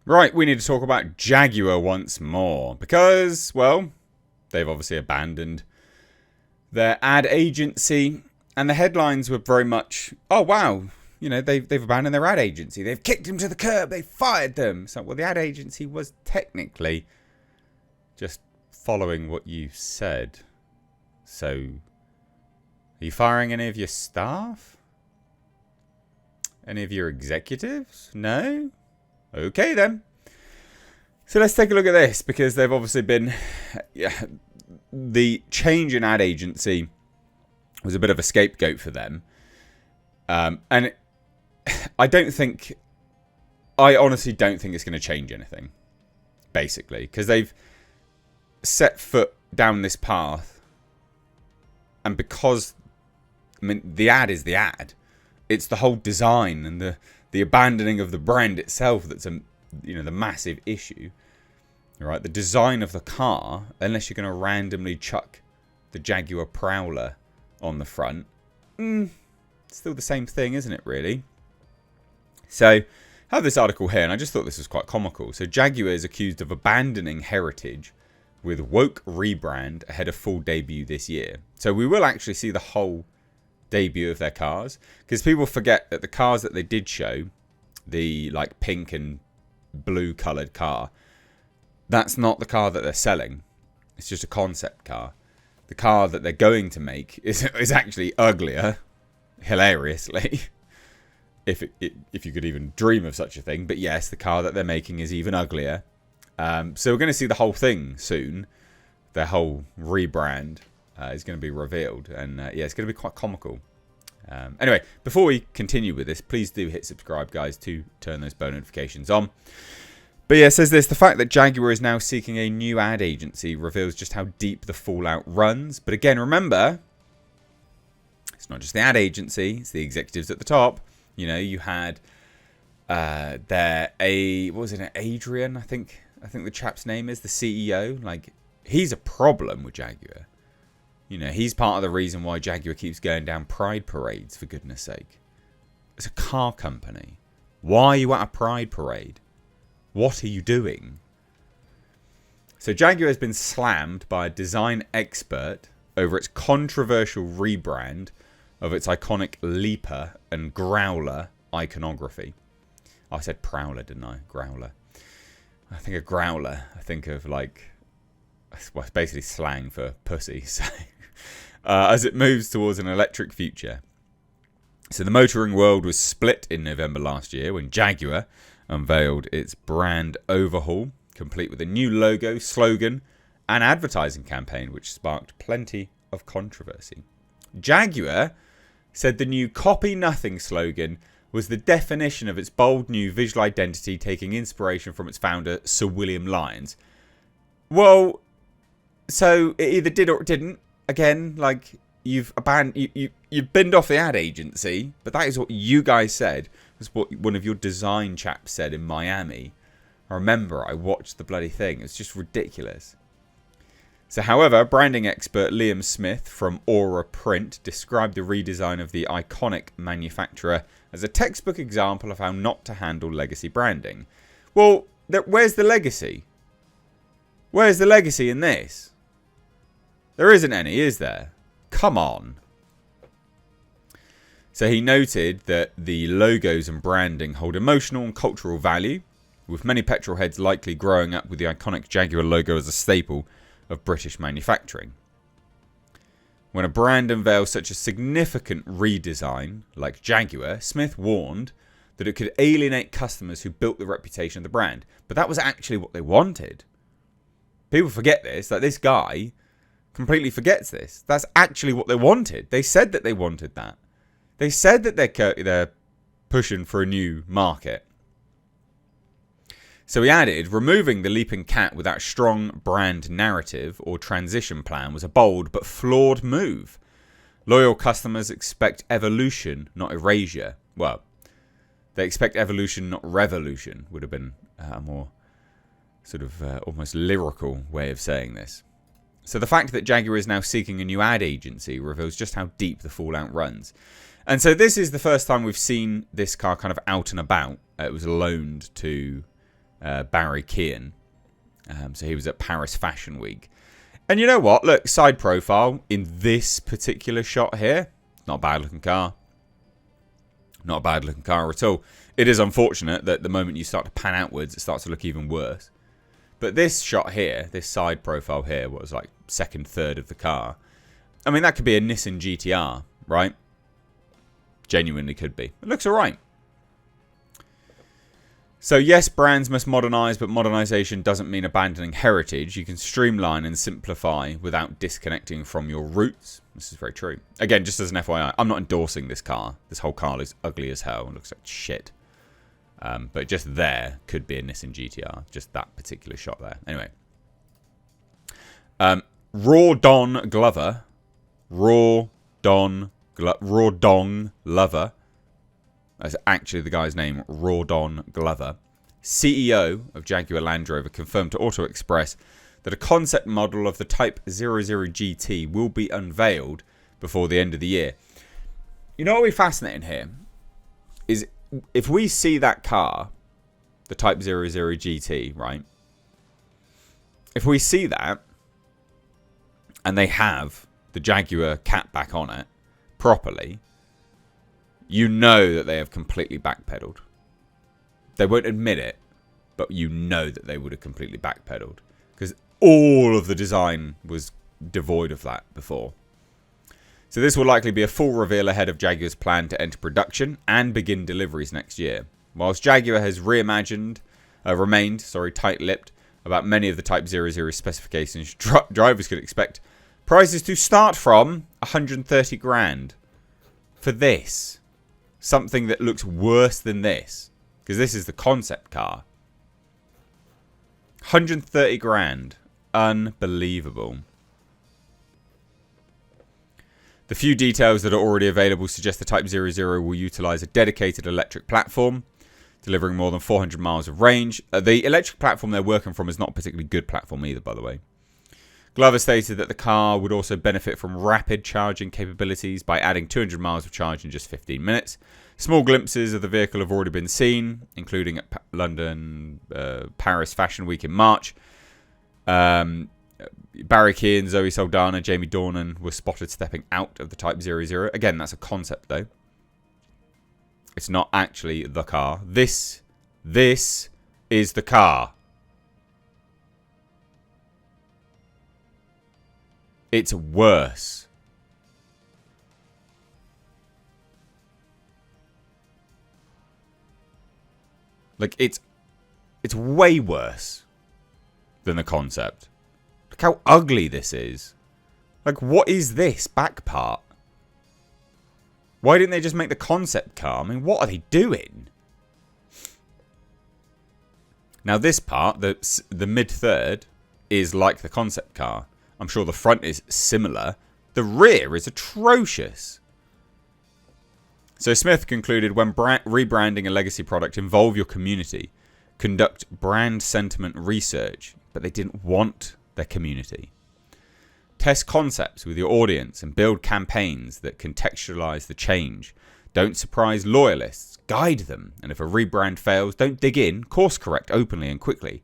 Right, we need to talk about Jaguar once more because, well, they've obviously abandoned their ad agency, and the headlines were very much, oh wow, you know, they've abandoned their ad agency, they've kicked them to the curb, they fired them. So, well, the ad agency was technically just following what you said. So, are you firing any of your staff? Any of your executives? No? Okay then. So let's take a look at this, because they've obviously been... the change in ad agency was a bit of a scapegoat for them. And I honestly don't think it's going to change anything, basically, because they've set foot down this path. And because, I mean, the ad is the ad. It's the whole design and the abandoning of the brand itself that's the massive issue. Right, the design of the car, unless you're going to randomly chuck the Jaguar Prowler on the front, it's still the same thing, isn't it, really? So, I have this article here, and I just thought this was quite comical. So, Jaguar is accused of abandoning heritage with woke rebrand ahead of full debut this year. So, we will actually see the whole debut of their cars, because people forget that the cars that they did show, the like pink and blue coloured car, that's not the car that they're selling. It's just a concept car. The car that they're going to make is actually uglier, hilariously, if you could even dream of such a thing. But yes, the car that they're making is even uglier. So we're going to see the whole thing soon. Their whole rebrand is going to be revealed. And yeah, it's going to be quite comical. Anyway, before we continue with this, please do hit subscribe, guys, to turn those bell notifications on. But yeah, it says this: the fact that Jaguar is now seeking a new ad agency reveals just how deep the fallout runs. But again, remember, it's not just the ad agency, it's the executives at the top. You know, you had Adrian, I think the chap's name is, the CEO. Like, he's a problem with Jaguar. You know, he's part of the reason why Jaguar keeps going down pride parades, for goodness sake. It's a car company. Why are you at a pride parade? What are you doing? So Jaguar has been slammed by a design expert over its controversial rebrand of its iconic Leaper and Growler iconography. Oh, I said Prowler, didn't I? Growler. I think of Growler. I think of, like, well, it's basically slang for pussy. So, as it moves towards an electric future. So the motoring world was split in November last year when Jaguar unveiled its brand overhaul, complete with a new logo, slogan, and advertising campaign, which sparked plenty of controversy. Jaguar said the new "Copy Nothing" slogan was the definition of its bold new visual identity, taking inspiration from its founder, Sir William Lyons. Well, so it either did or it didn't. Again, like, you've binned off the ad agency, but that is what you guys said. Was what one of your design chaps said in Miami. I remember, I watched the bloody thing. It was just ridiculous. So, however, branding expert Liam Smith from Aura Print described the redesign of the iconic manufacturer as a textbook example of how not to handle legacy branding. Well, where's the legacy? Where's the legacy in this? There isn't any, is there? Come on. So he noted that the logos and branding hold emotional and cultural value, with many petrol heads likely growing up with the iconic Jaguar logo as a staple of British manufacturing. When a brand unveils such a significant redesign like Jaguar, Smith warned that it could alienate customers who built the reputation of the brand. But that was actually what they wanted. People forget this. Like, this guy completely forgets this. That's actually what they wanted. They said that they wanted that. They said that they're pushing for a new market. So he added, removing the leaping cat without strong brand narrative or transition plan was a bold but flawed move. Loyal customers expect evolution, not erasure. Well, they expect evolution, not revolution, would have been a more sort of almost lyrical way of saying this. So the fact that Jaguar is now seeking a new ad agency reveals just how deep the fallout runs. And so this is the first time we've seen this car kind of out and about. It was loaned to Barry Keoghan. So he was at Paris Fashion Week. And you know what? Look, side profile in this particular shot here. Not a bad looking car. Not a bad looking car at all. It is unfortunate that the moment you start to pan outwards, it starts to look even worse. But this shot here, this side profile here, what was like second, third of the car. I mean, that could be a Nissan GTR, right? Genuinely could be. It looks alright. So yes, brands must modernise, but modernisation doesn't mean abandoning heritage. You can streamline and simplify without disconnecting from your roots. This is very true. Again, just as an FYI, I'm not endorsing this car. This whole car looks ugly as hell. It looks like shit. But just there could be a Nissan GTR. Just that particular shot there. Anyway. Raw Don Glover. Raw Dong Lover. That's actually the guy's name, Rawdon Glover. CEO of Jaguar Land Rover confirmed to Auto Express that a concept model of the Type 00 GT will be unveiled before the end of the year. You know what will be fascinating here? Is if we see that car, the Type 00 GT, right? If we see that, and they have the Jaguar cat back on it properly, you know that they have completely backpedaled. They won't admit it, but you know that they would have completely backpedaled. Because all of the design was devoid of that before. So this will likely be a full reveal ahead of Jaguar's plan to enter production and begin deliveries next year. Whilst Jaguar has remained tight-lipped about many of the Type 00 specifications drivers could expect prices to start from 130 grand for this. Something that looks worse than this. Because this is the concept car. 130 grand. Unbelievable. The few details that are already available suggest the Type 00 will utilise a dedicated electric platform, delivering more than 400 miles of range. The electric platform they're working from is not a particularly good platform either, by the way. Glover stated that the car would also benefit from rapid charging capabilities by adding 200 miles of charge in just 15 minutes. Small glimpses of the vehicle have already been seen, including at Paris Fashion Week in March. Barry Keoghan, Zoe Saldana, Jamie Dornan were spotted stepping out of the Type 00. Again, that's a concept, though. It's not actually the car. This is the car. It's worse. Like, it's way worse than the concept. Look how ugly this is. Like, what is this back part? Why didn't they just make the concept car? I mean, what are they doing? Now, this part, the mid-third, is like the concept car. I'm sure the front is similar. The rear is atrocious. So Smith concluded, when rebranding a legacy product, involve your community. Conduct brand sentiment research. But they didn't want their community. Test concepts with your audience and build campaigns that contextualize the change. Don't surprise loyalists. Guide them. And if a rebrand fails, don't dig in. Course correct openly and quickly.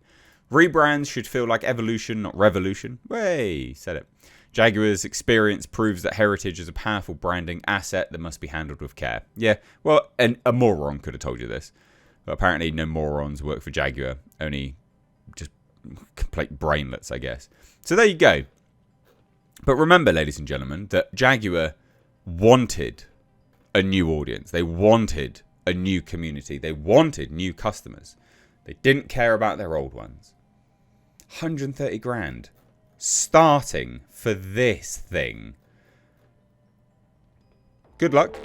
Rebrands should feel like evolution, not revolution. Way, said it. Jaguar's experience proves that heritage is a powerful branding asset that must be handled with care. Yeah, well, and a moron could have told you this. But apparently no morons work for Jaguar. Only just complete brainlets, I guess. So there you go. But remember, ladies and gentlemen, that Jaguar wanted a new audience. They wanted a new community. They wanted new customers. They didn't care about their old ones. 130 grand. Starting for this thing. Good luck.